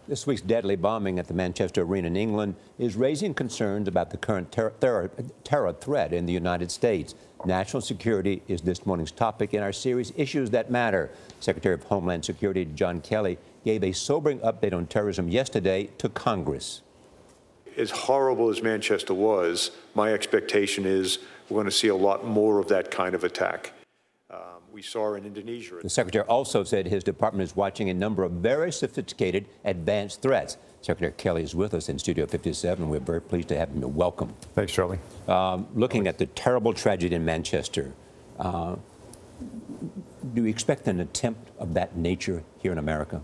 This week's deadly bombing at the Manchester Arena in England is raising concerns about the current terror threat in the United States. National security is this morning's topic in our series, Issues That Matter. Secretary of Homeland Security John Kelly gave a sobering update on terrorism yesterday to Congress. As horrible as Manchester was, my expectation is we're going to see a lot more of that kind of attack. We saw in Indonesia. The secretary also said his department is watching a number of very sophisticated advanced threats. Secretary Kelly is with us in Studio 57. We're very pleased to have him. Welcome. Thanks, Charlie. Looking at the terrible tragedy in Manchester, do you expect an attempt of that nature here in America?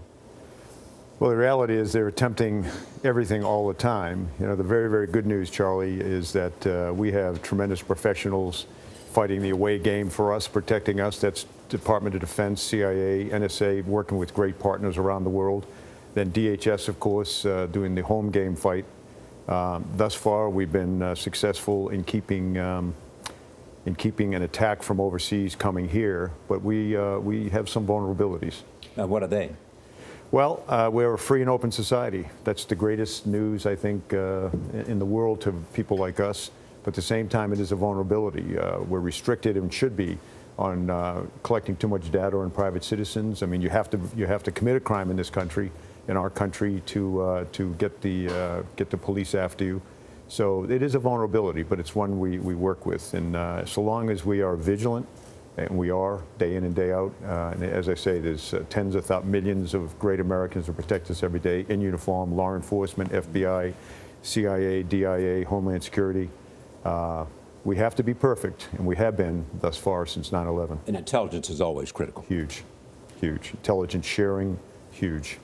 Well, the reality is they're attempting everything all the time. You know, the very, very good news, Charlie, is that we have tremendous professionals fighting the away game for us, protecting us. That's Department of Defense, CIA, NSA, working with great partners around the world. Then DHS, of course, doing the home game fight. Thus far, we've been successful in keeping an attack from overseas coming here, but we have some vulnerabilities. What are they? Well, we're a free and open society. That's the greatest news, I think, in the world to people like us. But at the same time, it is a vulnerability. We're restricted and should be on collecting too much data on private citizens. I mean, you have to commit a crime in this country, in our country, to get the police after you. So it is a vulnerability, but it's one we work with. And so long as we are vigilant, and we are day in and day out, and as I say, there's tens of millions of great Americans who protect us every day in uniform, law enforcement, FBI, CIA, DIA, Homeland Security. We have to be perfect, and we have been thus far since 9/11. And intelligence is always critical. Huge, huge. Intelligence sharing, huge.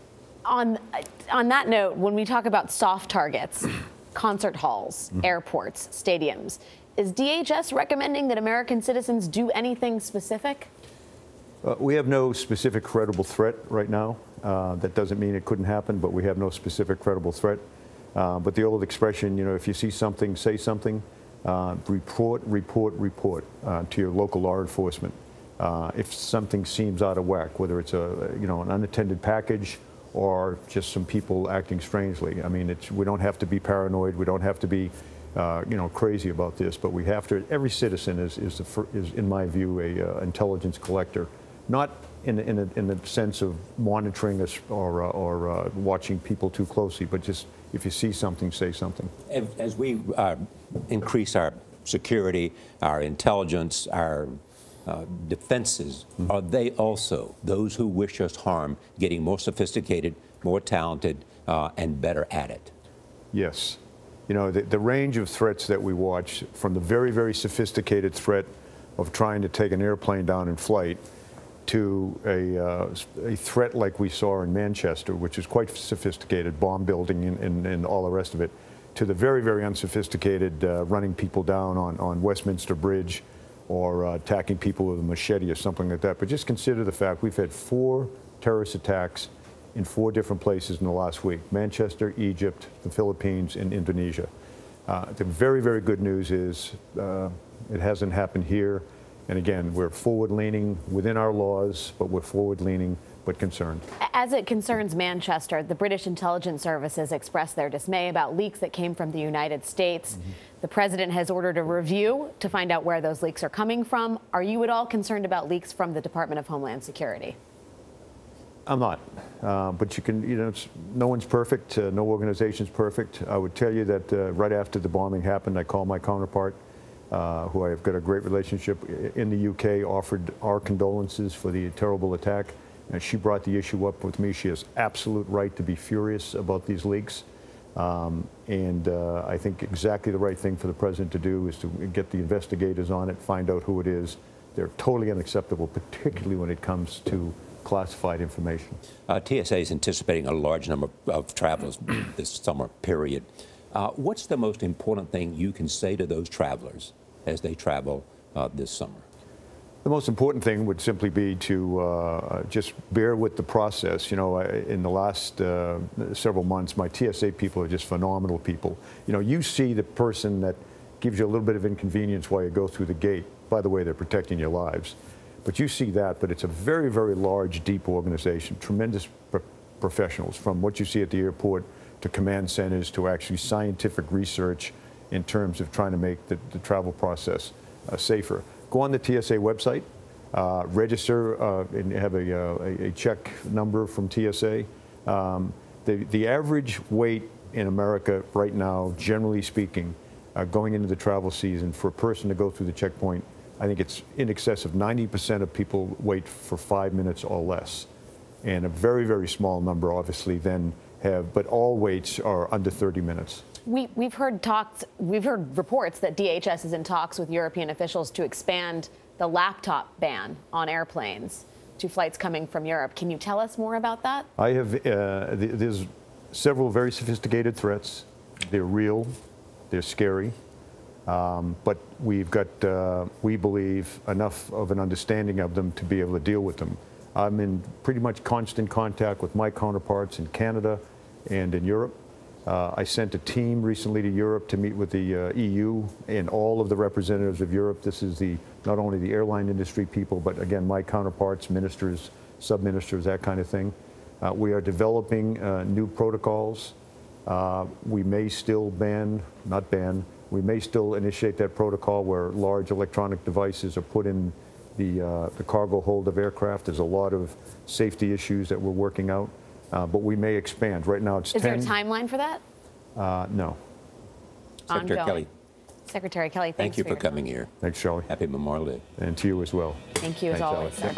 On that note, when we talk about soft targets, concert halls, airports, stadiums, is DHS recommending that American citizens do anything specific? We have no specific credible threat right now. That doesn't mean it couldn't happen, but we have no specific credible threat. But the old expression, you know, if you see something, say something. Report to your local law enforcement. If something seems out of whack, whether it's an unattended package or just some people acting strangely. I mean, we don't have to be paranoid. We don't have to be, crazy about this. But we have to. Every citizen is in my view, a intelligence collector, not in the sense of monitoring us or watching people too closely, but just if you see something, say something. As we increase our security, our intelligence, our defenses, are they also, those who wish us harm, getting more sophisticated, more talented, and better at it? Yes. You know, the range of threats that we watch, from the very, very sophisticated threat of trying to take an airplane down in flight to a threat like we saw in Manchester, which is quite sophisticated, bomb building and all the rest of it, to the very, very unsophisticated running people down on Westminster Bridge or attacking people with a machete or something like that. But just consider the fact we've had 4 terrorist attacks in 4 different places in the last week: Manchester, Egypt, the Philippines, and Indonesia. The very, very good news is it hasn't happened here. And again, we're forward-leaning within our laws, but we're forward-leaning but concerned. As it concerns Manchester, the British intelligence services expressed their dismay about leaks that came from the United States. The president has ordered a review to find out where those leaks are coming from. Are you at all concerned about leaks from the Department of Homeland Security? I'm not, but no one's perfect. No organization's perfect. I would tell you that right after the bombing happened, I called my counterpart, who I have got a great relationship in the UK, offered our condolences for the terrible attack. And she brought the issue up with me. She has absolute right to be furious about these leaks. I think exactly the right thing for the president to do is to get the investigators on it, find out who it is. They're totally unacceptable, particularly when it comes to classified information. TSA is anticipating a large number of travelers this summer period. What's the most important thing you can say to those travelers as they travel this summer? The most important thing would simply be to just bear with the process. You know, in the last several months, my TSA people are just phenomenal people. You know, you see the person that gives you a little bit of inconvenience while you go through the gate. By the way, they're protecting your lives. But you see that, but it's a very, very large, deep organization, tremendous professionals, from what you see at the airport to command centers to actually scientific research in terms of trying to make the travel process safer. Go on the TSA website, register and have a check number from TSA. The average wait in America right now, generally speaking, going into the travel season, for a person to go through the checkpoint, I think it's in excess of 90% of people wait for 5 minutes or less. And a very, very small number, obviously, then have, but all waits are under 30 minutes. We've heard reports that DHS is in talks with European officials to expand the laptop ban on airplanes to flights coming from Europe. Can you tell us more about that? I have, there's several very sophisticated threats. They're real, they're scary. But we've got, we believe, enough of an understanding of them to be able to deal with them. I'm in pretty much constant contact with my counterparts in Canada and in Europe. I sent a team recently to Europe to meet with the EU and all of the representatives of Europe. This is not only the airline industry people, but again, my counterparts, ministers, sub-ministers, that kind of thing. We are developing new protocols. We may still we may still initiate that protocol where large electronic devices are put in the cargo hold of aircraft. There's a lot of safety issues that we're working out, but we may expand. Right now it's 10. Is there a timeline for that? No. Secretary Kelly. Secretary Kelly, Thank you for coming here. Thanks, Shelley. Happy Memorial Day. And to you as well. Thank you as always, sir.